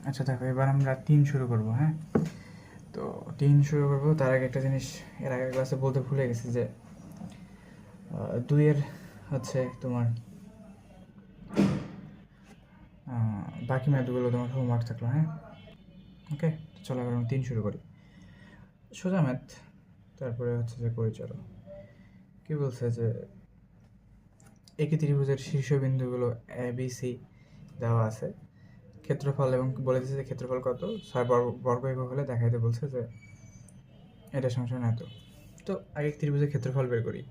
আচ্ছা দেখো, এবার আমরা 3 শুরু করব। হ্যাঁ, তো 3 শুরু করব তার আগে একটা জিনিস এর আগের ক্লাসে বলতে ভুলে গেছি যে 2 এর হচ্ছে তোমার বাকি ম্যাথগুলো তোমার হোমওয়ার্ক থাকলো। হ্যাঁ, ওকে, চলো এবার আমরা 3 শুরু করি। সোজা ম্যাথ, তারপরে হচ্ছে যে করি। চলো, কী বলছে যে একই ত্রিভুজের শীর্ষবিন্দুগুলো এ বি সি দেওয়া আছে, ক্ষেত্রফল এবং বলে দিচ্ছে যে ক্ষেত্রফল কত, 6 বর্গ একক হলে দেখাইতে বলছে যে এটা সংসার এত। তো আগে ত্রিভুজের ক্ষেত্রফল বের করি।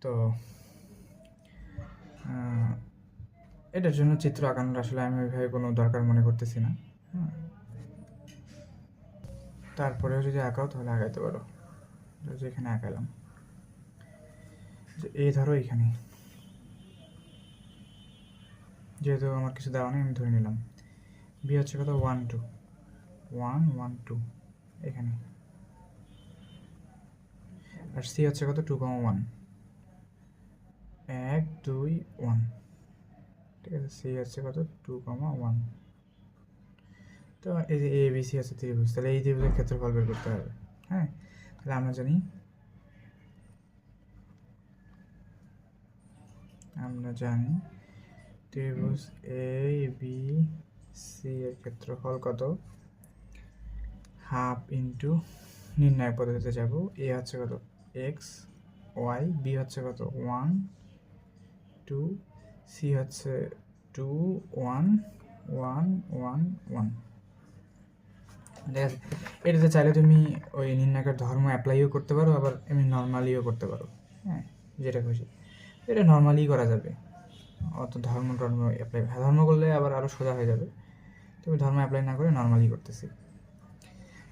তো এটার জন্য চিত্র আঁকানোর আসলে আমি ওইভাবে কোনো দরকার মনে করতেছি না। তারপরেও যদি আঁকাও তাহলে আঁকাইতে পারো। যেখানে আঁকালাম যে এই ধরো এখানে, যেহেতু আমার কিছু দেওয়া নেই আমি ধরে নিলাম বি হচ্ছে কত 1 2 1 1 2 এখানে, আর সি হচ্ছে কত 2 1 1 2 1। ঠিক আছে, সি হচ্ছে কত 2 1। তো এই যে এ বি সি আছে ত্রিভুজ, তাহলে এই ত্রিভুজের ক্ষেত্রফল বের করতে হবে। হ্যাঁ, তাহলে আমরা জানি ত্রিভুজ এ বি সি এর ক্ষেত্রফল কত, হাফ ইন্টু নির্ণায়ক পদ্ধতিতে যাব। এ হচ্ছে কত এক্স ওয়াই, বি হচ্ছে কত 1 2, সি হচ্ছে 2 1 1 1 1। ঠিক আছে, এটাতে চাইলে তুমি ওই নির্ণায়কের ধর্ম অ্যাপ্লাইও করতে পারো, আবার এমনি নর্মালিও করতে পারো। হ্যাঁ, যেটা খুশি। এটা নর্মালি করা যাবে, অত ধর্ম অ্যাপ্লাই, ধর্ম করলে আবার আরও সোজা হয়ে যাবে। তুমি ধর্ম অ্যাপ্লাই না করে নর্মালি করতেছি।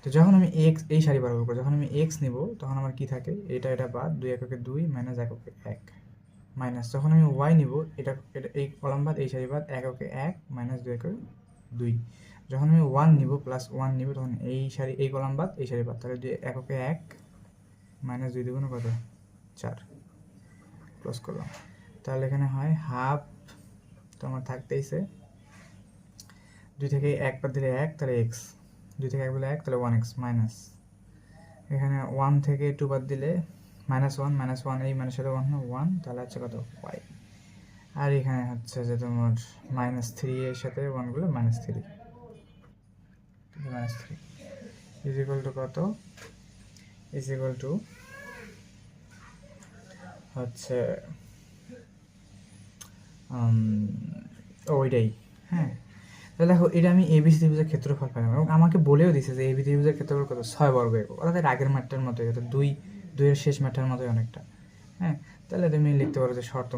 তো যখন আমি এক্স এই সারি বার করবো, যখন আমি এক্স নিব তখন আমার কি থাকে, এটা বাদ 2 এককে 2 মাইনাস এককে 1 মাইনাস, যখন আমি ওয়াই নিব এটা এই কলাম বাদ এই সারি বাদ 1 একে 1 মাইনাস 2 একে 2। যখন আমি 1 নিব প্লাস 1 নিব তখন এই সারি এই কলাম বাদ এই সারি বাদ, তাহলে 2 এককে 1 মাইনাস 2 দুগুণ কত 4, ক্লোজ করলাম। তাহলে এখানে হয় হাফ, তো আমার থাকতেইছে 2 থেকে 1 বাদ দিলে 1, তাহলে এক্স, 2 থেকে 1 দিলে 1, তাহলে 1x মাইনাস, এখানে 1 থেকে 2 বাদ দিলে -1 এই মানের সাথে 1 1, তাহলে হচ্ছে কত y। আর এখানে হচ্ছে যে তোমার -3 এর সাথে 1 গুলো -3 ইজ ইকুয়াল টু কত, ইজ ইকুয়াল টু হচ্ছে ওইটাই। হ্যাঁ, তাহলে দেখো এটা আমি এবিসি ত্রিভুজের ক্ষেত্রফল পেলাম, এবং আমাকে বলেও দিছে যে এবি ত্রিভুজের ক্ষেত্রফল কত 6 বর্গ একক, অর্থাৎ আগের ম্যাটটার মতোই, অর্থাৎ 2 এর শেষ ম্যাটটার মতোই অনেকটা। হ্যাঁ, তাহলে তুমি লিখতে পারো যে শর্ত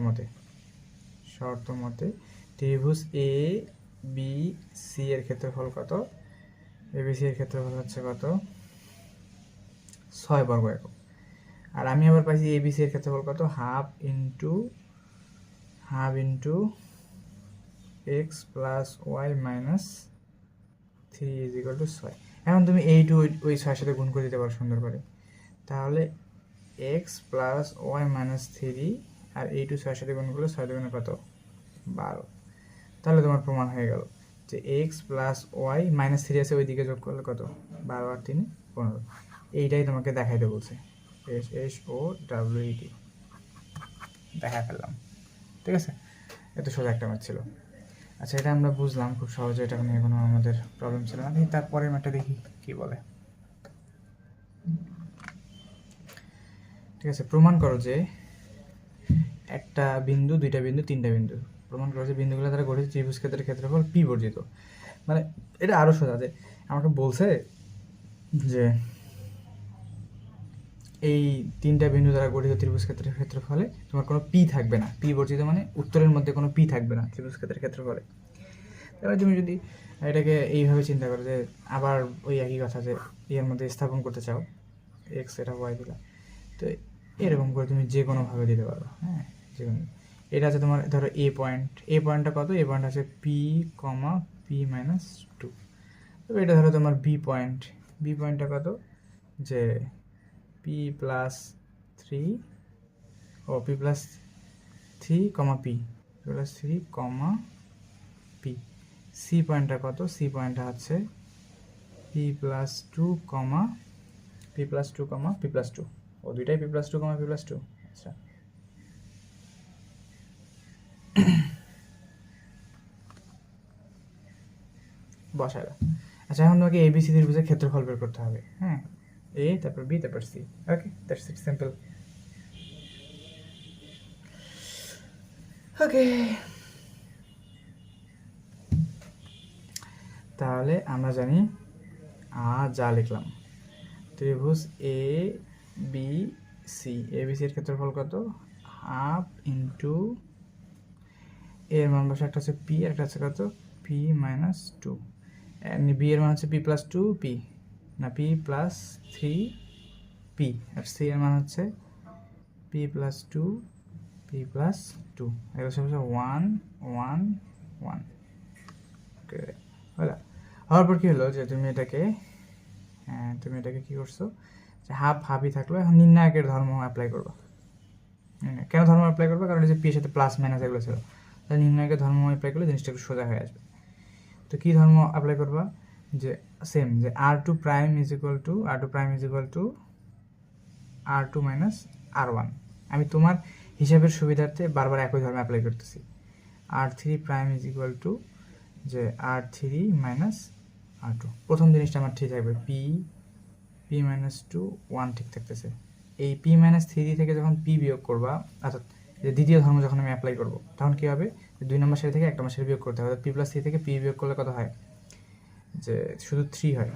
মতে ত্রিভুজ এ বি সি এর ক্ষেত্রফল কত, এবিসি এর ক্ষেত্রফল হচ্ছে কত 6 বর্গ একক। আর আমি আবার পাইছি এবিসি এর ক্ষেত্রফল কত, half into x plus y minus 3 is equal to 6। এখন তুমি এই টু ওই 6 সাথে গুণ করে দিতে পারো সুন্দর করে, তাহলে এক্স প্লাস ওয়াই মাইনাস 3 আর এই টু 6 সাথে গুণ করলে 6 দুগুণে কত 12। তাহলে তোমার প্রমাণ হয়ে গেল যে এক্স প্লাস ওয়াই -3 আছে, ওই দিকে যোগ করলে কত 12 আর 3 15। এইটাই তোমাকে দেখাইতে বলছে, SOWET দেখা ফেললাম। ঠিক আছে, এত সোজা একটা ম্যাথ ছিল। আচ্ছা, এটা আমরা বুঝলাম খুব সহজে, এটা নিয়ে কোনো আমাদের প্রবলেম ছিল না। তারপরের ম্যাথটা দেখি কি বলে। ঠিক আছে, প্রমাণ করো যে একটা বিন্দু, দুইটা বিন্দু, তিনটা বিন্দু, প্রমাণ করো যে বিন্দুগুলো দ্বারা গঠিত ত্রিভুজ ক্ষেত্রের ক্ষেত্রফল পি বর্জিত। মানে এটা আরও সোজা, যে আমাকে বলছে যে এই তিনটা বিন্দু দ্বারা গঠিত ত্রিভুজ ক্ষেত্রের ক্ষেত্রফলে তোমার কোনো পি থাকবে না, পি বর্জিত মানে উত্তরের মধ্যে কোনো পি থাকবে না ত্রিভুজ ক্ষেত্রের ক্ষেত্রফলে। এবার তুমি যদি এটাকে এইভাবে চিন্তা করো যে আবার ওই একই কথা, যে এর মধ্যে স্থাপন করতে চাও এক্স, এটা ওয়াই দিলা, তো এরকম করে তুমি যে কোনোভাবে দিতে পারো। হ্যাঁ, যে কোনো, এটা আছে তোমার ধরো এ পয়েন্টটা কত, এ পয়েন্ট আছে পি কমা পি মাইনাস 2। তবে এটা ধরো তোমার বি পয়েন্টটা কত, যে পি প্লাস 3 কমা পি, প্লাস 3 কমা পি। সি পয়েন্টটা কত? সি পয়েন্টটা হচ্ছে পি প্লাস 2 কমা পি প্লাস 2 কমা পি প্লাস 2। ও দুইটাই পি প্লাস 2 কমা পি প্লাস 2। আচ্ছা, বসাইলাম। আচ্ছা, এখন তোমাকে এবিসি ত্রিভুজের ক্ষেত্রফল বের করতে হবে। হ্যাঁ, এ তারপর বি তারপর C. Okay, that's it, simple. Okay, তাহলে আমরা জানি যা লিখলাম, ত্রিভুজ এ বি সি, এবিসি এর ক্ষেত্রফল কত? হাফ ইন্টু এর মান বসে, একটা হচ্ছে পি আর একটা হচ্ছে কত? P minus 2। বি এর মান হচ্ছে পি প্লাস 2 পি, না পি প্লাস 3 পি, আর সি এর মান হচ্ছে পি প্লাস 2 পি প্লাস 2। এগুলো সব হচ্ছে 1 1 1। ওকে, হলো। হওয়ার পর কী হলো যে তুমি এটাকে কী করছো, যে হাফ হাফই থাকলো। এখন নির্ণায়কের ধর্ম অ্যাপ্লাই করবো। কেন ধর্ম অ্যাপ্লাই করবো? কারণ এই যে পি এর সাথে প্লাস মাইনাস এগুলো ছিল, তাহলে নির্ণায়কের ধর্ম অ্যাপ্লাই করলে জিনিসটা একটু সোজা হয়ে আসবে। তো কী ধর্ম অ্যাপ্লাই করবা? যে সেম, যে r2 prime is equal two r2 minus r1। আমি তোমার হিসাবের সুবিধার্থে বারবার একই ধর্ম অ্যাপ্লাই করতেছি। r3 prime is equal two যে r3 মাইনাস r2। প্রথম জিনিসটা আমার ঠিক থাকবে, p মাইনাস 2 1 ঠিক থাকতেছে। এই p মাইনাস 3 থেকে যখন p বিয়োগ করবা, অর্থাৎ যে দ্বিতীয় ধর্ম যখন আমি অ্যাপ্লাই করবো, তখন কী হবে? 2 নম্বর সারি থেকে 1 নম্বর সারি বিয়োগ করতে হবে। p প্লাস 3 থেকে p বিয়োগ করলে কত হয়? যে শুধু 3 হয়।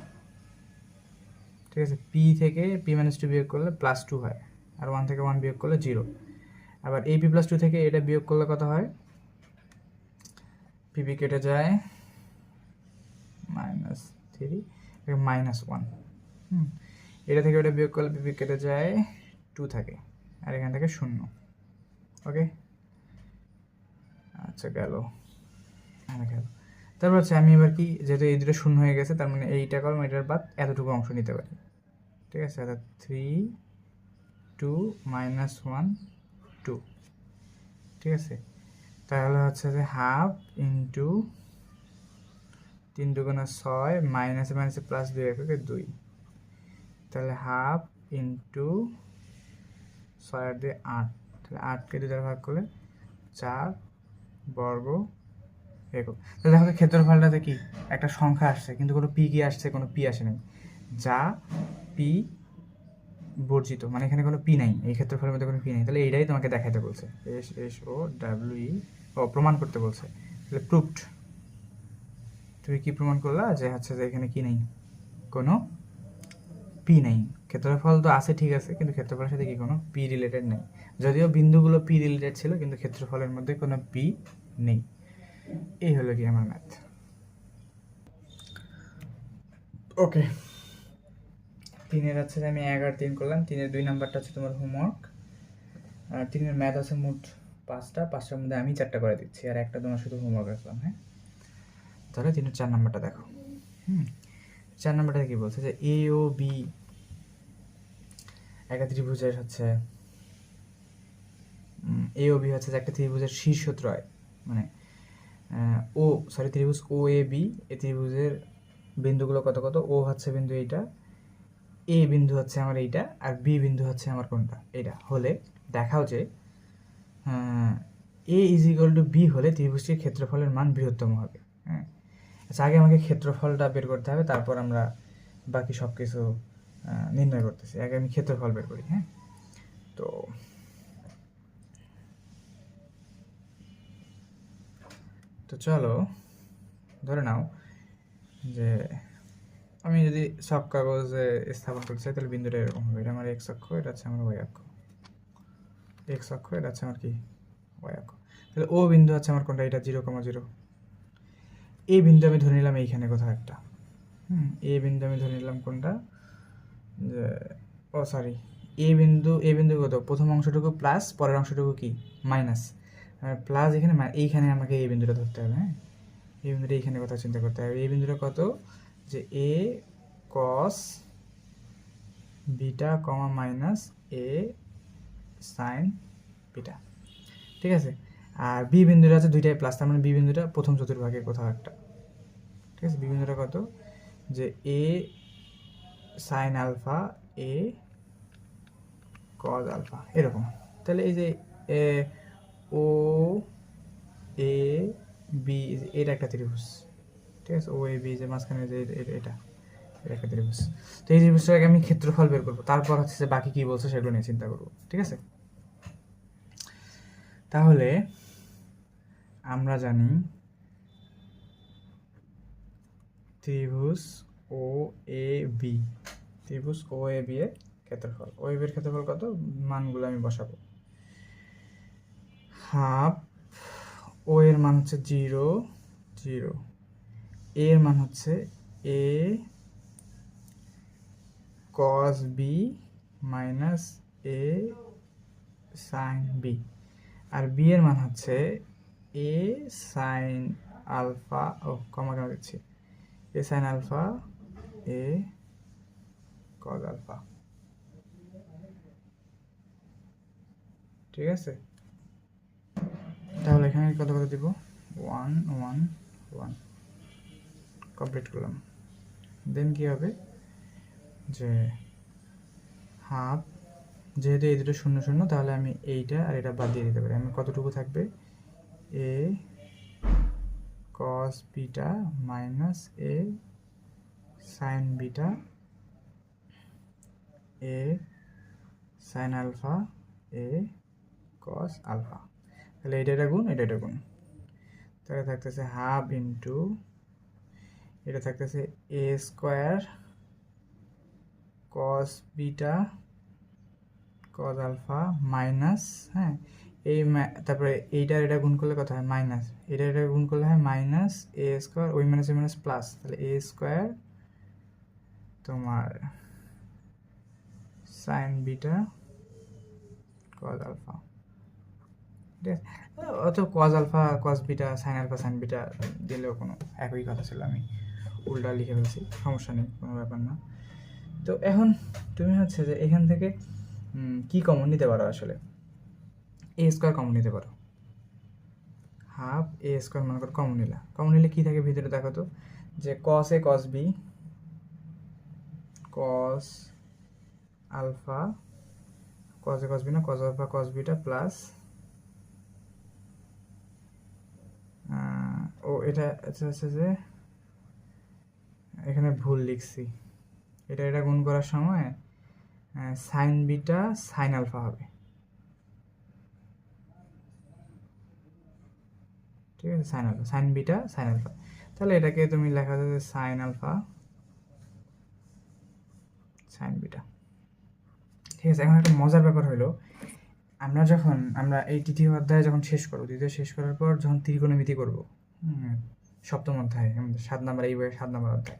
ঠিক আছে, p থেকে p মাইনাস 2 বিয়োগ করলে প্লাস 2 হয়, আর 1 থেকে 1 বিয়োগ করলে 0। আবার এই p প্লাস 2 থেকে এটা বিয়োগ করলে কত হয়? p কেটে যায়, মাইনাস 3 মাইনাস 1। এটা থেকে ওটা বিয়োগ করলে p কেটে যায় 2 থাকে, আর এখান থেকে 0। ওকে, আচ্ছা গেল। তারপর হচ্ছে আমি এবার কি, যেহেতু এই দুটো 0 হয়ে গেছে, তার মানে এইটা কলম এটার বাদ এতটুকু অংশ নিতে পারি। ঠিক আছে, অর্থাৎ 3 2 মাইনাস 1 2। ঠিক আছে, তাহলে হচ্ছে যে হাফ ইন্টু 3 দুগুণে 6 মাইনাসে মাইনাসে প্লাস 2 এককে 2। তাহলে হাফ ইন্টু 6 আর 2 8। তাহলে 8কে 2 দ্বারা ভাগ করলে 4 বর্গ একক। তো দেখো ক্ষেত্রফলটাতে কি একটা সংখ্যা আসছে, কিন্তু কোনো পি কি আসছে? কোনো পি আসে নাই, যা পি বর্জিত, মানে এখানে কোনো পি নাই, এই ক্ষেত্রফলের মধ্যে কোনো পি নাই। তাহলে এইটাই তোমাকে দেখাইতে বলছে, প্রমাণ করতে বলছে। তাহলে প্রুভড। তুমি কি প্রমাণ করলা? যে হচ্ছে যে এখানে কি নেই, কোনো পি নাই। ক্ষেত্রফল তো আছে ঠিক আছে, কিন্তু ক্ষেত্রফলের সাথে কি কোনো পি রিলেটেড নেই। যদিও বিন্দুগুলো পি রিলেটেড ছিল, কিন্তু ক্ষেত্রফলের মধ্যে কোনো পি নেই। এই হলো কি আমার ম্যাথ। ওকে, 3-এর হচ্ছে আমি 11-3 করলাম। 3-এর 2 নাম্বারটা হচ্ছে তোমার হোমওয়ার্ক, আর 3-এর ম্যাথ আছে মোট 5টার মধ্যে আমি 4টা করে দিচ্ছি, আর একটা তোমার শুধু হোমওয়ার্ক রাখলাম। হ্যাঁ, তাহলে 3-এর 4 নাম্বারটা দেখো। 4 নাম্বারটা কি বলছে? যে এ ও বি একটা ত্রিভুজের হচ্ছে এ ও বি হচ্ছে যে একটা ত্রিভুজের শীর্ষত্রয়, মানে ত্রিভুজ ও এ বি, এই ত্রিভুজের বিন্দুগুলো কত কত? ও হচ্ছে বিন্দু এইটা, এ বিন্দু হচ্ছে আমার এইটা, আর বি বিন্দু হচ্ছে আমার কোনটা? এটা হলে দেখাও যে এ ইজ ইকুয়াল টু বি হলে ত্রিভুজটির ক্ষেত্রফলের মান বৃহত্তম হবে। হ্যাঁ, আচ্ছা, আগে আমাকে ক্ষেত্রফলটা বের করতে হবে, তারপর আমরা বাকি সব কিছু নির্ণয় করতেছি। আগে আমি ক্ষেত্রফল বের করি। হ্যাঁ, তো চলো ধরে নাও যে আমি যদি সব কাগজে স্থাপন করতে চাই, তাহলে বিন্দুটা এরকম হবে। এটা আমার এক্স অক্ষ, এটা হচ্ছে আমার ওয়াই অক্ষ। এক্স অক্ষ, এটা হচ্ছে আমার কি ওয়াই অক্ষ। তাহলে ও বিন্দু হচ্ছে আমার কোনটা? এটা 0,0। এই বিন্দু আমি ধরে নিলাম এইখানে কোথাও একটা। এই বিন্দু আমি ধরে নিলাম কোনটা? যে এ বিন্দু কত? প্রথম অংশটুকু প্লাস, পরের অংশটুকু কি মাইনাস। প্লাস এখানে, এইখানে আমাকে এই বিন্দুটা ধরতে হবে। হ্যাঁ, এই বিন্দুটা এইখানে কথা চিন্তা করতে হবে। এই বিন্দুটা কত? যে এ কস বিটা কমা মাইনাস এ সাইন বিটা। ঠিক আছে, আর বি বিন্দুটা আছে দুইটাই প্লাস, তার মানে বি বিন্দুটা প্রথম চতুর্ভাগে কোথাও একটা। ঠিক আছে, বি বিন্দুটা কত, যে এ সাইন আলফা এ কজ আলফা এরকম। তাহলে এই যে ও এ বি, এটা একটা ত্রিভুজ। ঠিক আছে, ও এ বি যে মাঝখানে যে এটা একটা ত্রিভুজ। তো এই ত্রিভুজটাকে আমি ক্ষেত্রফল বের করবো, তারপর হচ্ছে যে বাকি কি বলছে সেগুলো নিয়ে চিন্তা করবো। ঠিক আছে, তাহলে আমরা জানি ত্রিভুজ ও এ বি, ত্রিভুজ ও এ বি এর ক্ষেত্রফল, ও এ বি এর ক্ষেত্রফল কত, মানগুলো আমি বসাবো। হাফ, ও এর মান হচ্ছে 0 0, এর মান হচ্ছে এ cos বি মাইনাস এ সাইন বি, আর বি এর মান হচ্ছে এ সাইন আলফা, ও কমা কেন দিচ্ছি, এ সাইন আলফা এ কজ আলফা। ঠিক আছে, তাহলে এখানে কত কত দিব, 1 1 1 কমপ্লিট করলাম। দেন কি হবে, যে হাফ, যেহেতু এই দুটো 0 0, তাহলে আমি এইটা আর এটা বাদ দিয়ে দিতে পারি। আমি কতটুকু থাকবে, এ cos বিটা মাইনাস এ সাইন বিটা এ সাইন আলফা এ cos আলফা। তাহলে এটা গুণ এটা গুণ, তাহলে থাকতেছে হাফ ইন্টু, এটা থাকতেছে A square cos beta cos alpha minus, হ্যাঁ এই তারপরে এইটার এটা গুণ করলে কত হয়, মাইনাস, এটা গুণ করলে হয় মাইনাস এ স্কোয়ার, ওই মাইনাস এ মাইনাস প্লাস, তাহলে এ স্কোয়ার তোমার সাইন বিটা cos আলফা। ঠিক আছে, অত cos alpha cos beta sine alpha sine beta দিলেও কোনো একই কথা ছিল, আমি উল্টা লিখে ফেলছি, সমস্যা নেই, কোনো ব্যাপার না। তো এখন তুমি হচ্ছে যে এখান থেকে কি কমন নিতে পারো, আসলে এ স্কোয়ার কমন নিতে পারো। হাফ এ স্কোয়ার মনে করো কমন নিলে কী থাকে ভিতরে, দেখো তো, যে cos A cos B cos alpha, cos A cos B না cos alpha cos beta plus, ও এটা হচ্ছে যে এখানে ভুল লিখছি, এটা গুণ করার সময় সাইন বিটা সাইন আলফা হবে। ঠিক আছে, sine alpha sine beta sine alpha, তাহলে এটাকে তুমি লেখা যাচ্ছে সাইন আলফা সাইন বিটা। ঠিক আছে, এখন একটা মজার ব্যাপার হলো, আমরা এই তৃতীয় অধ্যায় যখন শেষ করবো, শেষ করার পর যখন ত্রিকোণমিতি করবো, সপ্তম অধ্যায়, আমাদের 7 নম্বর, এই বইয়ের 7 নম্বর অধ্যায়,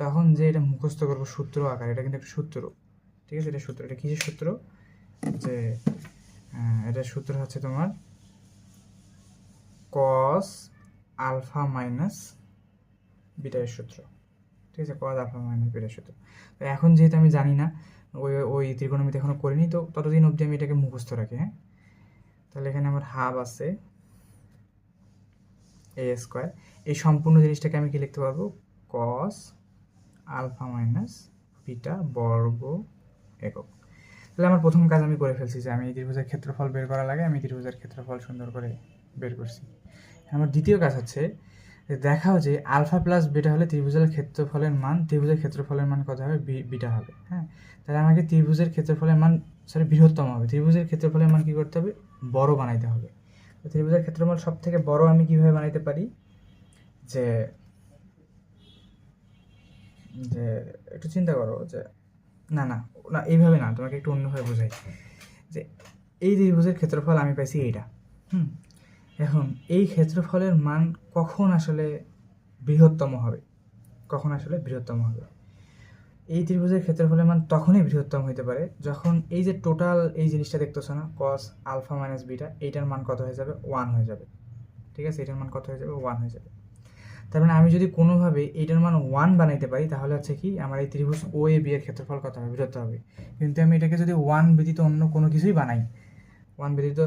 তখন যে এটা মুখস্থ করবো সূত্র আকার, এটা কিন্তু একটা সূত্র। ঠিক আছে, এটা সূত্র, এটা কিসের সূত্র, যে এটা সূত্র হচ্ছে তোমার cos আলফা মাইনাস বিটার সূত্র। ঠিক আছে, cos আলফা মাইনাস বিটার সূত্র। তো এখন যেহেতু আমি জানি না, ওই ত্রিকোণমিতি এখনো করিনি, তো ততদিন অবধি আমি এটাকে মুখস্থ রাখি। হ্যাঁ, তাহলে এখানে আমার হাফ আছে এ স্কোয়ার, এই সম্পূর্ণ জিনিসটাকে আমি কি লিখতে পারবো, cos আলফা মাইনাস বিটা বর্গ একক। তাহলে আমার প্রথম কাজ আমি করে ফেলছি, যে আমি এই ত্রিভুজের ক্ষেত্রফল বের করার আগে আমি ত্রিভুজের ক্ষেত্রফল সুন্দর করে বের করছি। আমার দ্বিতীয় কাজ হচ্ছে দেখাও যে আলফা প্লাস বিটা হলে ত্রিভুজের ক্ষেত্রফলের মান কত হবে, বিটা হবে। হ্যাঁ, তাহলে আমাকে ত্রিভুজের ক্ষেত্রফলের মান বৃহত্তম হবে, ত্রিভুজের ক্ষেত্রফলের মান কী করতে হবে, বড় বানাইতে হবে। তো ত্রিভুজের ক্ষেত্রফল সব থেকে বড় আমি কীভাবে বানাইতে পারি, যে যে একটু চিন্তা করো, যে না না না এইভাবে না, তোমাকে একটু অন্যভাবে বোঝাই, যে এই ত্রিভুজের ক্ষেত্রফল আমি পাইছি এইটা। এখন এই ক্ষেত্রফলের মান কখন আসলে বৃহত্তম হবে, এই ত্রিভুজের ক্ষেত্রফলের মান তখনই বৃহত্তম হতে পারে যখন এই যে টোটাল এই জিনিসটা দেখতেছো না, cos আলফা মাইনাস বিটা, এইটার মান কত হয়ে যাবে, 1 হয়ে যাবে। ঠিক আছে, এটার মান কত হয়ে যাবে, 1 হয়ে যাবে। তার মানে আমি যদি কোনোভাবে এইটার মান 1 বানাইতে পারি, তাহলে হচ্ছে কি আমার এই ত্রিভুজ ও এ বি এর ক্ষেত্রফল কত হবে, বৃহত্তম হবে। কিন্তু আমি এটাকে যদি 1 ব্যতীত অন্য কোনো কিছুই বানাই, 1 ব্যতীত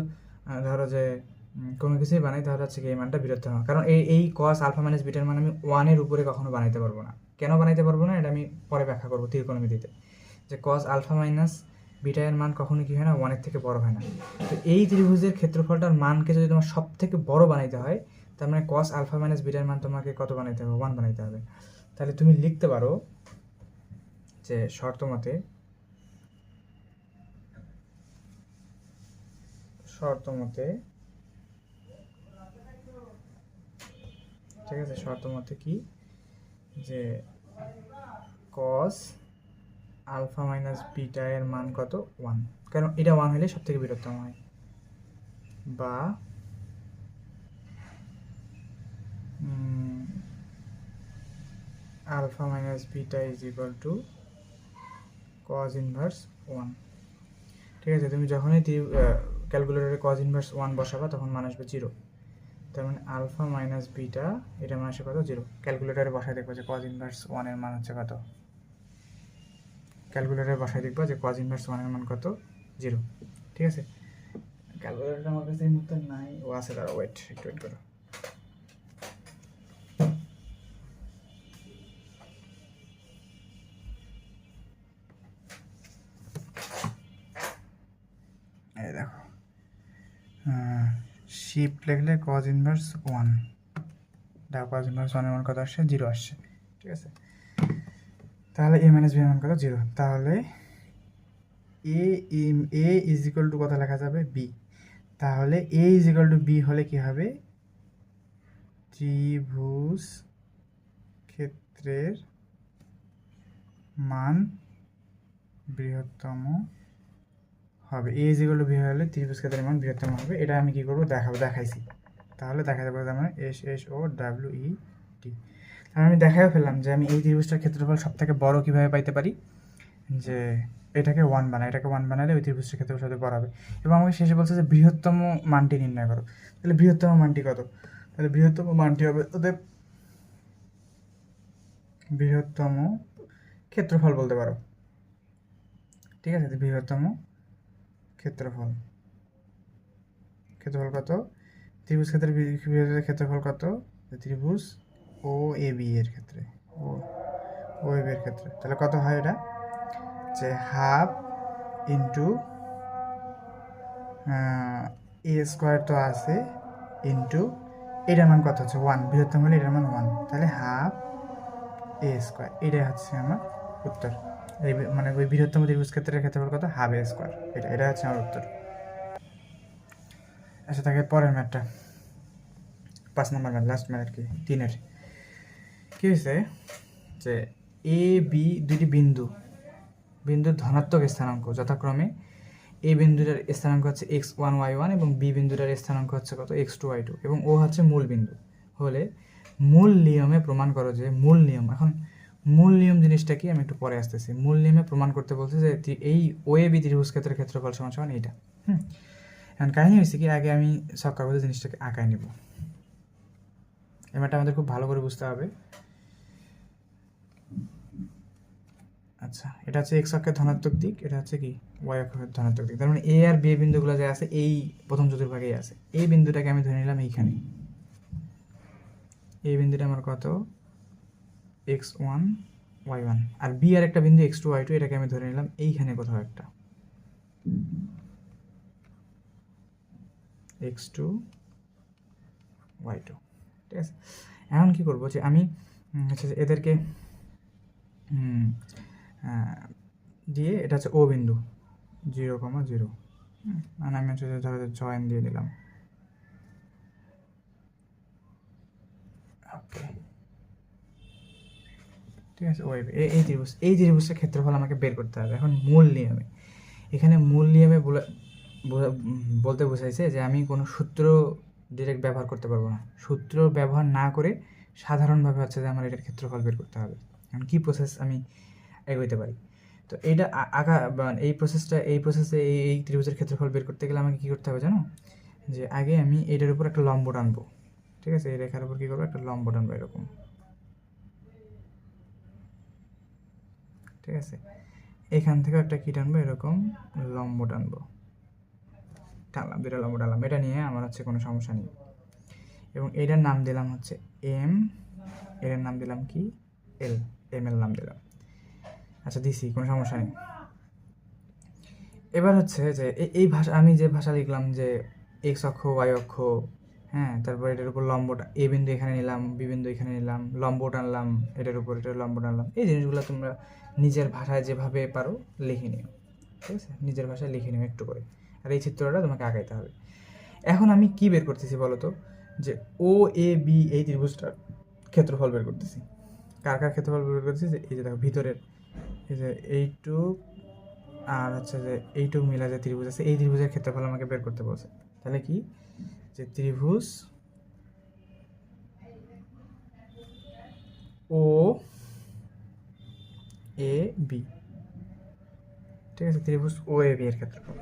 ধরো যে কোনো কিছুই বানাই তাহলে হচ্ছে কি এই মানটা বৃহত্তম হয়। কারণ এই কস আলফা মাইনাস বিটার মান আমি 1-এর উপরে কখনো বানাইতে পারবো না। কেন বানাইতে পারবো না এটা আমি পরে ব্যাখ্যা করবো ত্রিকোণমিতিতে, যে কস আলফা মাইনাস বিটা এর মান কখনো কি হয় না 1-এর থেকে বড় হয় না। তো এই ত্রিভুজের ক্ষেত্রফলটার মানকে যদি তোমার সব থেকে বড় বানাইতে হয়, তার মানে কস আলফা মাইনাস বিটার মান তোমাকে কত বানাইতে হবে? 1 বানাইতে হবে। তাহলে তুমি লিখতে পারো যে শর্ত মতে ঠিক আছে, শর্ত মতে কি, যে কস আলফা মাইনাস বিটা এর মান কত? 1, কারণ এটা 1 হলে সব থেকে বৃহত্তম হয়, বা alpha minus beta is equal to cos inverse 1। ঠিক আছে, তুমি যখনই ক্যালকুলেটরে কজ ইনভার্স 1 বসাবা তখন মান আসবে 0। তার মানে আলফা মাইনাস বিটা এটা মান আসে কত? 0। ক্যালকুলেটরে বসায় দেখবো যে কজ ইনভার্স 1 এর মান হচ্ছে কত। ক্যালকুলেটরে বসায় দেখবো যে কজ ইনভার্স 1 এর মান কত? 0। ঠিক আছে, ক্যালকুলেটর আমার কাছে এই মুহূর্তে নাই, ও আছে, দাঁড়া একটু ওয়েট করো। এই দেখো, শিফট লিখলে কজ ইনভার্স 1, দেখো কজ ইনভার্স 1 এর মান কত আসছে? 0 আসছে। ঠিক আছে, তাহলে এ মাইনাস বি এর মান কত? 0। তাহলে এ ইজ ইকুয়াল টু কত লেখা যাবে? বি। তাহলে এ ইজ ইকুয়াল টু বি হলে কি হবে? ত্রিভুজ ক্ষেত্রের মান বৃহত্তম হবে। এ ইজ ইকুয়াল টু বি হলে ত্রিভুজ ক্ষেত্রের মান বৃহত্তম হবে। এটা আমি কি করবো? দেখাইছি। তাহলে দেখাতে পারবো তার মানে SSOWET। তাহলে আমি দেখাও ফেললাম যে আমি এই ত্রিভুজটার ক্ষেত্রফল সব থেকে বড় কীভাবে পাইতে পারি, যে এটাকে 1 বানায়, এটাকে 1 বানালে ওই ত্রিভুজটার ক্ষেত্রফল সবচেয়ে বড় হবে। এবং আমাকে শেষে বলছে যে বৃহত্তম মানটি নির্ণয় করো। তাহলে বৃহত্তম মানটি কত? তাহলে বৃহত্তম মানটি হবে ওদের বৃহত্তম ক্ষেত্রফল বলতে পারো। ঠিক আছে, বৃহত্তম ক্ষেত্রফল কত? ত্রিভুজ ক্ষেত্রের বৃহত্তম ক্ষেত্রফল কত? ত্রিভুজ ও এ বি এর ক্ষেত্রে, ও এ বি এর ক্ষেত্রে তাহলে কত হয়? এটা যে হাফ ইন্টু এ স্কোয়ার তো আছে, ইন্টু এটার মান কত হচ্ছে? 1। বৃহত্তম হলে এটার মান 1, তাহলে হাফ এ স্কোয়ার। এটাই হচ্ছে আমার উত্তর। এই মানে ওই বৃহত্তম ত্রিভুজ ক্ষেত্রের ক্ষেত্রফল কত? হাফ এ স্কোয়ার। এটা হচ্ছে আমার উত্তর। আচ্ছা, তাকে পরের ম্যাথটা 5 নম্বর ম্যাথ, লাস্ট ম্যাথ আর কি, 3-এর। কী হয়েছে যে এ বি দুটি বিন্দুর ধনাত্মক স্থানাঙ্ক যথাক্রমে এ বিন্দুটার স্থানাঙ্ক হচ্ছে x1 y1 এবং বি বিন্দুটার স্থানাঙ্ক হচ্ছে কত? x2 y2, এবং ও হচ্ছে মূল বিন্দু হলে মূল নিয়মে প্রমাণ করো যে মূল নিয়ম। এখন মূল নিয়ম জিনিসটা কি আমি একটু পরে আসতেছি। মূল নিয়মে প্রমাণ করতে বলছে যে এই ও এ বি ত্রিভুজ ক্ষেত্রের ক্ষেত্রফল সমান এইটা। এখন কাহিনী হয়েছে কি, আগে আমি সব কাগজে জিনিসটাকে আঁকায় নিব। এবারটা আমাদের খুব ভালো করে বুঝতে হবে। আচ্ছা, এটা হচ্ছে এক্স অক্ষের ধনাত্মক দিক, এটা হচ্ছে কি ওয়াই অক্ষের ধনাত্মক দিক। তার মানে এ আর বি বিন্দুগুলো যে আছে এই প্রথম চতুর্ভাগেই আছে। এই বিন্দুটাকে আমি ধরে নিলাম এইখানে, এই বিন্দুটা আমার কত? x1 y1, আর বি আর একটা বিন্দু x2 y2, এটাকে আমি ধরে নিলাম এইখানে কোথাও একটা x2 y2। ঠিক আছে, এখন কি করবো যে আমি হচ্ছে এদেরকে দিয়ে, এটা হচ্ছে ও বিন্দু 0,0, মানে আমি হচ্ছে ধরো জয়েন দিয়ে দিলাম। ওকে, ঠিক আছে, ওয়েব এই ত্রিভুজের ক্ষেত্রফল আমাকে বের করতে হবে। এখন মূল নিয়মে, এখানে মূল নিয়মে বলতে বোঝাইছে যে আমি কোনো সূত্র ডিরেক্ট ব্যবহার করতে পারবো না। সূত্র ব্যবহার না করে সাধারণভাবে হচ্ছে যে আমার এটার ক্ষেত্রফল বের করতে হবে। এখন কী প্রসেস আমি এগোতে পারি? তো এইটা এই প্রসেসে এই ত্রিভুজের ক্ষেত্রফল বের করতে গেলে আমাকে কী করতে হবে জানো? যে আগে আমি এটার উপর একটা লম্ব টানবো। ঠিক আছে, এই রেখার উপর কী করবো? একটা লম্ব টানবো এরকম। ঠিক আছে, এখান থেকে একটা কী টানবো? এরকম লম্ব টানবো। টানলাম, দুইটা লম্ব টানলাম, এটা নিয়ে আমার হচ্ছে কোনো সমস্যা নেই। এবং এটার নাম দিলাম হচ্ছে এম, এর নাম দিলাম কি এল, এম এর নাম দিলাম। আচ্ছা দিছি, কোনো সমস্যা নেই। এবার হচ্ছে যে এই ভাষা, আমি যে ভাষা লিখলাম যে এক্স অক্ষ ওয়াই অক্ষ, হ্যাঁ, তারপর এটার উপর লম্বটা, এ বিন্দু এখানে নিলাম, বি বিন্দু এখানে নিলাম, লম্ব টানলাম, এটার উপর এটার লম্ব টানলাম, এই জিনিসগুলো তোমরা নিজের ভাষায় যেভাবে পারো লিখে নিও, ঠিক আছে, নিজের ভাষায় লিখে নিও একটু করে। আর এই চিত্রটা তোমাকে আঁকাইতে হবে। এখন আমি কি বের করতেছি বলো তো, যে ও এ বি এই ত্রিভুজটার ক্ষেত্রফল বের করতেছি। কার কার ক্ষেত্রফল বের করতেছি, যে এই যে দেখো ভিতরের এই যে এইটুক আর হচ্ছে যে এইটুক মিলা যে ত্রিভুজ আছে, এই ত্রিভুজের ক্ষেত্রফল আমাকে বের করতে বলছে। তাহলে কি, যে ত্রিভুজ ও এ বি, ঠিক আছে, ত্রিভুজ ও এ বি এর ক্ষেত্রফল,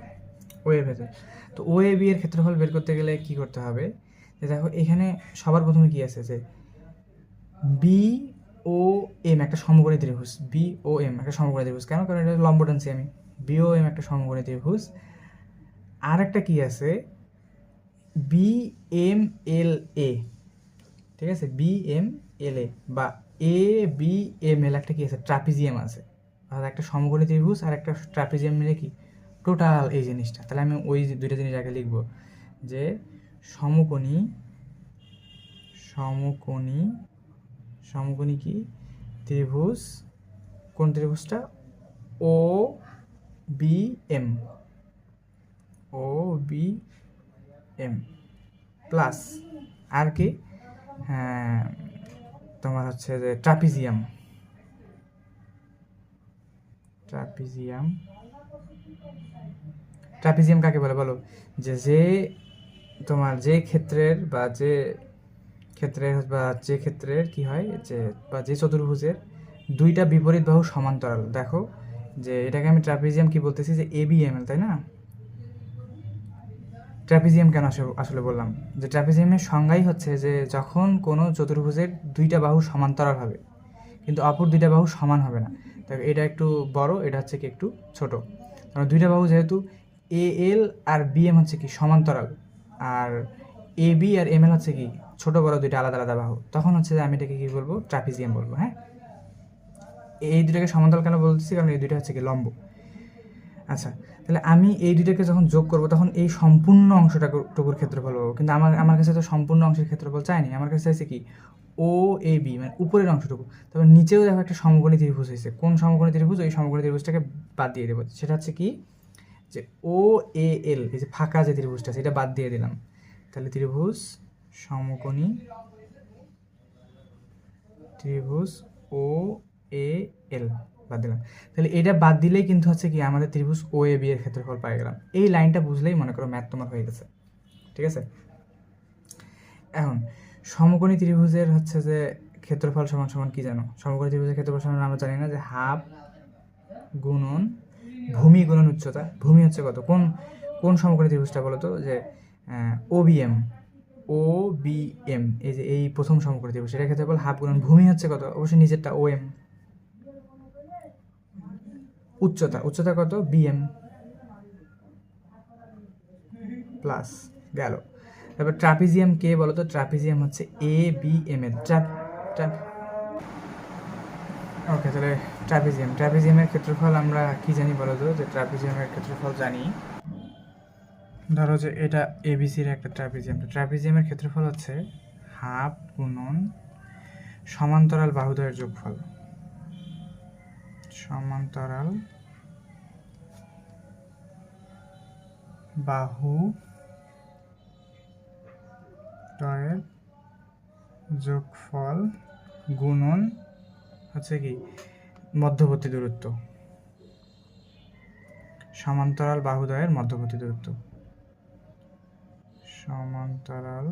ও এ ভেতর। তো ও এ বি এর ক্ষেত্রফল বের করতে গেলে কি করতে হবে, যে দেখো এখানে সবার প্রথমে কি আছে, যে বি ও এম একটা সমকোণী ত্রিভুজ, বি ও এম একটা সমকোণী ত্রিভুজ, কেন, কারণ এটা লম্ব টানছি আমি, বি ও এম একটা সমকোণী ত্রিভুজ। আর একটা কি আছে, বি এম এল এ, ঠিক আছে, বি এম এল এ বা এ বি এম এল একটা কি আছে, ট্রাপিজিয়াম আছে, অর্থাৎ একটা সমকোণী ত্রিভুজ আর একটা ট্রাপিজিয়াম মিলে কি টোটাল এই জিনিসটা। তাহলে আমি ওই দুইটা জিনিস আগে লিখবো, যে সমকোণী, সমকোণী, সমকোণী কি ত্রিভুজ, কোন ত্রিভুজটা, ও বি এম, ও বি এম প্লাস আর কি, হ্যাঁ তোমার হচ্ছে যে ট্রাপিজিয়াম, ট্রাপিজিয়াম, ট্রাপিজিয়াম কাকে বলে বলো, যে যে তোমার যে ক্ষেত্রের বা যে ক্ষেত্রের বা যে ক্ষেত্রের কি হয়, যে বা যে চতুর্ভুজের দুইটা বিপরীত বাহু সমান্তরাল। দেখো যে এটাকে আমি ট্রাপিজিয়াম কি বলতেছি, যে এ বি এম এল, তাই না। ট্রাপিজিয়াম কেন আসলে বললাম, যে ট্রাপিজিয়ামের সংজ্ঞাই হচ্ছে যে যখন কোনো চতুর্ভুজের দুইটা বাহু সমান্তরাল হবে কিন্তু অপর দুইটা বাহু সমান হবে না। দেখো এটা একটু বড়, এটা হচ্ছে কি একটু ছোট, কারণ দুইটা বাহু যেহেতু এ এল আর বি এম হচ্ছে কি সমান্তরাল, আর A B R M L হচ্ছে কি ছোট বড় দুইটা আলাদা আলাদা বাহু, তখন হচ্ছে যে আমি এটাকে কি বলবো, ট্রাপিজিয়াম বলবো। হ্যাঁ, এই দুটাকে সমান্তরাল কেন বলতেছি, কারণ এই দুইটা হচ্ছে কি লম্ব। আচ্ছা, তাহলে আমি এই দুইটাকে যখন যোগ করবো তখন এই সম্পূর্ণ অংশটুকুর ক্ষেত্রফল পাবো, কিন্তু আমার কাছে তো সম্পূর্ণ অংশের ক্ষেত্রফল চাইনি, আমার কাছে চাইছে কি ও এ বি, মানে উপরের অংশটুকু। তবে নিচেও দেখো একটা সমকোণী ত্রিভুজ হয়েছে, কোন সমকোণী ত্রিভুজ, ওই সমকোণী ত্রিভুজটাকে বাদ দিয়ে দেবো, সেটা হচ্ছে কি, যে ও এ এল, এই যে ফাঁকা যে ত্রিভুজটা সেটা বাদ দিয়ে দিলাম। তাহলে ত্রিভুজ সমকোণী ত্রিভুজ ও এ এল বাদ দিলাম। তাহলে এটা বাদ দিলেই কিন্তু হচ্ছে কি আমাদের ত্রিভুজ ও এ বি এর ক্ষেত্রফল পাই গেলাম। এই লাইনটা বুঝলেই মনে করো ম্যাথ তোমার হয়ে গেছে, ঠিক আছে। এখন সমকোণী ত্রিভুজের হচ্ছে যে ক্ষেত্রফল সমান সমান কি জানো, সমকোণী ত্রিভুজের ক্ষেত্রফল সমান আমরা জানি না, যে হাফ গুণন ভূমি গুণন উচ্চতা। ভূমি হচ্ছে কত, কোন কোন সমকোণী ত্রিভুজটা বলো তো, যে ও বি এম, ও বি এম, এই যে এই প্রথম সমকোণী ত্রিভুজ, সেটার ক্ষেত্রফল হাফ গুণন ভূমি হচ্ছে কত, অবশ্যই নিচেরটা ও এম, উচ্চতা, উচ্চতা কত, বি এম প্লাস গেল। তারপর ট্রাপিজিয়াম কে বলো তো, ট্রাপিজিয়াম হচ্ছে এ বি এম এর ওকে। তাহলে ট্রাপিজিয়ামের ক্ষেত্রফল আমরা কি জানি বলো তো, যে ট্রাপিজিয়ামের ক্ষেত্রফল জানি, ধরো যে এটা এবিসির একটা ট্রাপিজিয়ামের ক্ষেত্রফল হচ্ছে হাফ গুণন সমান্তরাল বাহুদ্বয়ের যোগফল, সমান্তরাল বাহু দ্বয়ের যোগফল গুণন হচ্ছে কি মধ্যবর্তী দূরত্ব, সমান্তরাল বাহুদ্বয়ের মধ্যবর্তী দূরত্ব, সমান্তরাল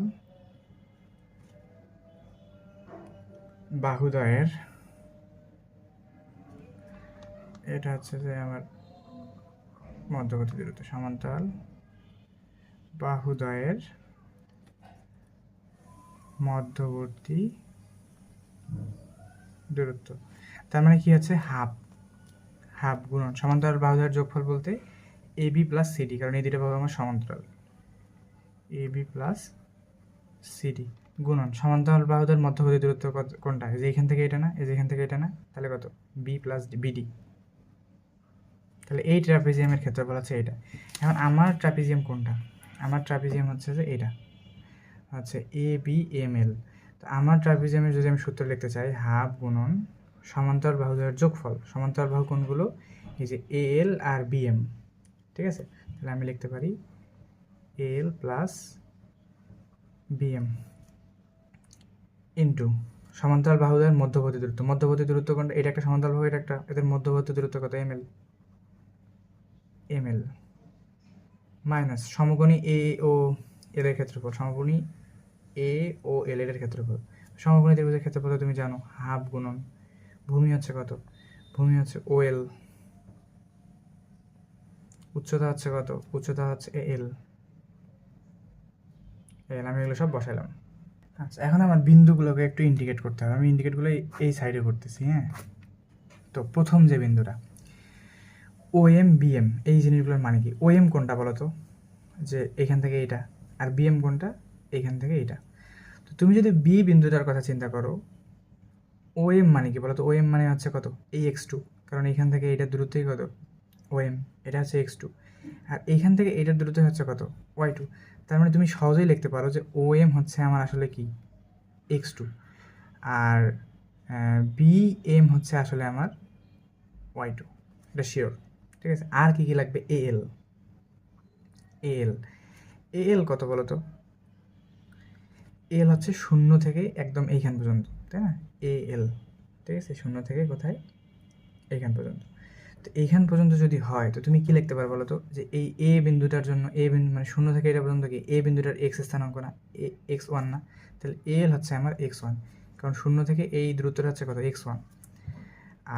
বাহুদ্বয়ের, এটা হচ্ছে যে আমার মধ্যবর্তী দূরত্ব, সমান্তরাল বাহুদ্বয়ের মধ্যবর্তী দূরত্ব। তার মানে কি হচ্ছে হাফ, হাফ গুণন সমান্তরাল বাহুদ্বয়ের যোগফল বলতে এ বি প্লাস সিডি, কারণ এই দুটো বাহু আমার সমান্তরাল, এ বি প্লাস সিডি গুণন সমান্তরাল বাহুদের মধ্যবর্তী দূরত্ব কোনটা? এই যে এখান থেকে এটা না, এই যে এখান থেকে এটা না, তাহলে কত? B plus BD. তাহলে এই ট্রাপিজিয়ামের ক্ষেত্রফল হচ্ছে এটা। এখন আমার ট্রাপিজিয়াম কোনটা? আমার ট্রাপিজিয়াম হচ্ছে যে এটা হচ্ছে এ বি এম এল। তো আমার ট্রাপিজিয়ামের যদি আমি সূত্র লিখতে চাই, হাফ গুণন সমান্তরাল বাহুদের যোগফল। সমান্তরাল বাহু কোনগুলো? এই যে এ এল আর বি এম। ঠিক আছে, তাহলে আমি লিখতে পারি এ এল প্লাস বি এম ইন্টু সমান্তরাল বাহুদের মধ্যবর্তী দূরত্ব। মধ্যবর্তী দূরত্ব কোনটা? এটা একটা সমান্তরাল বাহু, এটা একটা, এদের মধ্যবর্তী দূরত্ব কত? এম এল মাইনাস সমকোণী এ ও এল এর ক্ষেত্রফল। সমকোণী এ ও এল এর ক্ষেত্রফল। সমকোণী ত্রিভুজের ক্ষেত্রফল তুমি জানো, হাফ গুণন ভূমি হচ্ছে কত? ভূমি হচ্ছে ও এল, উচ্চতা হচ্ছে কত? উচ্চতা হচ্ছে এল। আমি এগুলো সব বসাইলাম। আচ্ছা, এখন আমার বিন্দুগুলোকে একটু ইন্ডিকেট করতে হবে। আমি ইন্ডিকেটগুলো এই সাইডে করতেছি। হ্যাঁ, তো প্রথম যে বিন্দুটা ও এম বি এম, এই জিনিসগুলোর মানে কি? ও এম কোনটা বলো তো? যে এখান থেকে এইটা। আর বি এম কোনটা? এইখান থেকে এইটা। তো তুমি যদি বি বিন্দুটার কথা চিন্তা করো, ও এম মানে কি বলো তো? ও এম মানে হচ্ছে কত? এই এক্স টু, কারণ এইখান থেকে এইটার দূরত্বই কত? ও এম, এটা হচ্ছে এক্স টু। আর এইখান থেকে এইটার দূরত্ব হচ্ছে কত? Y two. তার মানে তুমি সহজেই লিখতে পারো যে ও এম হচ্ছে আমার আসলে কি? X two. আর বি এম হচ্ছে আসলে আমার ওয়াই টু, এটা শিওর। ঠিক আছে, আর কি কি লাগবে? এ এল। এল এল কত বলো তো? এল হচ্ছে শূন্য থেকে একদম এইখান পর্যন্ত, তাই না? এ এল, ঠিক আছে, শূন্য থেকে কোথায়? এইখান পর্যন্ত। তো এইখান পর্যন্ত যদি হয়, তো তুমি কি লিখতে পারো বলো তো? যে এই এ বিন্দুটার জন্য, এ বিন্দু মানে শূন্য থেকে এটা পর্যন্ত কি এ বিন্দুটার এক্স স্থানাঙ্ক না? এক্স ওয়ান না? তাহলে এল হচ্ছে আমার এক্স ওয়ান, কারণ শূন্য থেকে এই দূরত্বটা হচ্ছে কত? X one.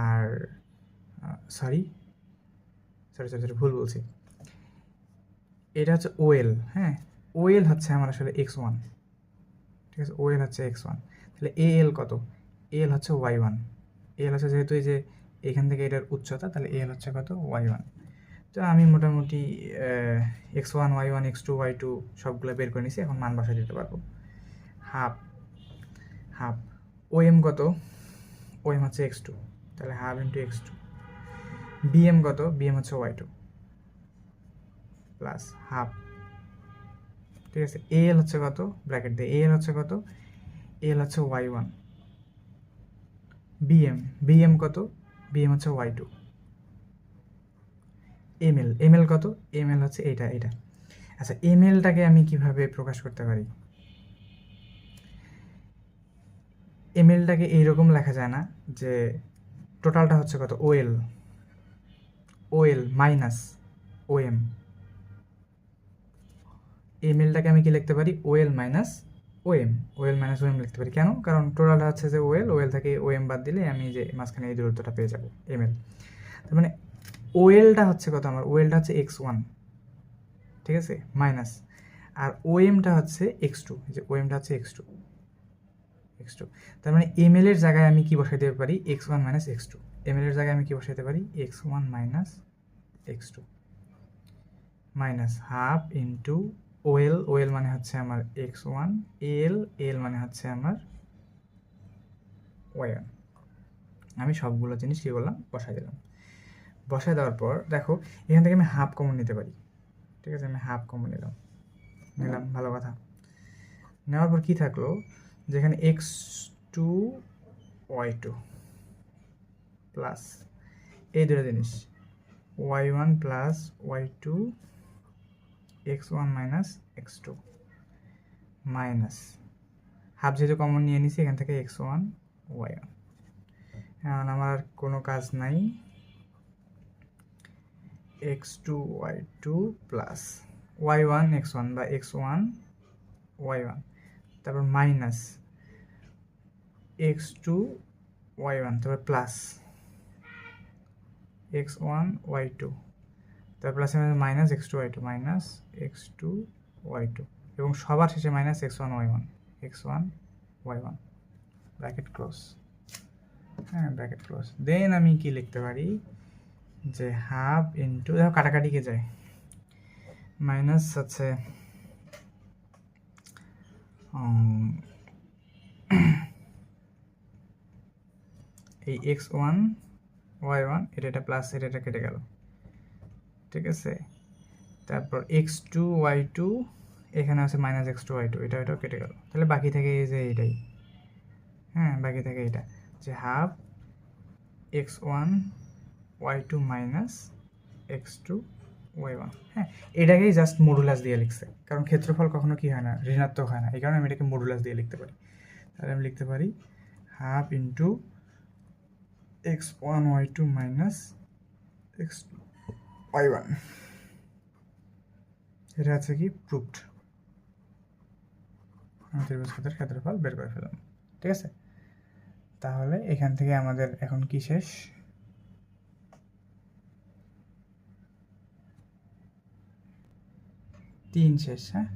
আর সরি সরি সরি সরি ভুল বলছি, এটা হচ্ছে ওএল। হ্যাঁ, ওএল হচ্ছে আমার আসলে এক্স ওয়ান। ঠিক আছে, ওএল হচ্ছে এক্স ওয়ান। তাহলে এ এল কত? এল হচ্ছে ওয়াই ওয়ান। এল হচ্ছে যেহেতু এই যে এখান থেকে এটার উচ্চতা, তাহলে এল হচ্ছে কত? Y one. তো আমি মোটামুটি x one, Y one, x two, Y two সবগুলো বের করে নিছি। এখন মান বসায় দিতে পারবো। হাফ হাফ ও এম কত? ও এম হচ্ছে এক্স টু, তাহলে half into x two. B M কত? বি এম হচ্ছে ওয়াই টু প্লাস হাফ। ঠিক আছে, এ এল হচ্ছে কত? ব্র্যাকেট দিয়ে এ এল হচ্ছে কত? এল হচ্ছে ওয়াই ওয়ান। বি এম কত? বি এম হচ্ছে ওয়াই টু। এম এল কত? এম এল হচ্ছে এটা এটা। আচ্ছা, এম এলটাকে আমি কিভাবে প্রকাশ করতে পারি? এম এলটাকে এইরকম লেখা যায় না যে টোটালটা হচ্ছে কত? ওএল, ওএল মাইনাস ও এম। এম এলটাকে আমি কি লিখতে পারি? ওএল মাইনাস ও এম। ওএল মাইনাস ও এম লিখতে পারি। কেন? কারণ টোটালটা হচ্ছে যে ওএল, ওএল থেকে ও এম বাদ দিলে আমি যে মাঝখানে এই দূরত্বটা পেয়ে যাবো এম এল। তার মানে ওএলটা হচ্ছে কত? আমার ওএলটা হচ্ছে এক্স ওয়ান, ঠিক আছে, মাইনাস, আর ও এমটা হচ্ছে এক্স টু। যে ও এমটা হচ্ছে এক্স টু, এক্স টু। তার মানে এম এল এর জায়গায় আমি কি বসাইতে পারি? X one minus x two. M L এর জায়গায় আমি কি বসাইতে পারি? X one minus x two minus half into O L. O L মানে হচ্ছে আমার এক্স ওয়ান, এল এল মানে হচ্ছে আমার ওয়াই ওয়ান। আমি সবগুলো জিনিস কী করলাম? বসাই দিলাম। বসাই দেওয়ার পর দেখো, এখান থেকে আমি হাফ কমন নিতে পারি। ঠিক আছে, আমি হাফ কমন নিলাম, ভালো কথা। নেওয়ার পর কী থাকলো? যেখানে x two Y two plus এই দুটো জিনিস y one plus y two x one minus x two minus half যেহেতু কমন নিয়ে নিছি, এখান থেকে এক্স ওয়ান ওয়াই ওয়ান। এখন আমার কোনো কাজ নাই। X two Y two plus Y one X one বা এক্স ওয়ান ওয়াই ওয়ান, তারপর minus x two Y one, তারপর plus X one Y two, তারপর প্লাসে minus x two Y two, minus x two Y two, এবং সবার শেষে minus X one Y one, X one Y one, bracket close. হ্যাঁ, bracket close. Then আমি কি লিখতে পারি? যে হাফ ইন্টু, দেখো কাটাকাটিকে যায়, মাইনাস আছে এই x1 y1 এটা প্লাস এটা কেটে গেল, ঠিক আছে। তারপর x2 y2 এখানে আছে মাইনাস x2 y2, এটাও কেটে গেল, তাহলে বাকি থাকে এই যে এইটাই, হ্যাঁ বাকি থাকে এটা যে half x1 y2 minus x2 y1। হ্যাঁ, এটাকেই জাস্ট মডুলাস দিয়ে লিখছে, কারণ ক্ষেত্রফল কখনো কি হয় না, ঋণাত্মক হয় না, এই কারণে আমি এটাকে মডুলাস দিয়ে লিখতে পারি। তাহলে আমি লিখতে পারি half into x1 y2 minus x2 y1। এটা আছে কি প্রুফড, ত্রিভুজ ক্ষেত্রের ক্ষেত্রফল বের করে ফেললাম, ঠিক আছে। তাহলে এখান থেকে আমাদের এখন কি শেষ, 3 শেষ, হ্যাঁ।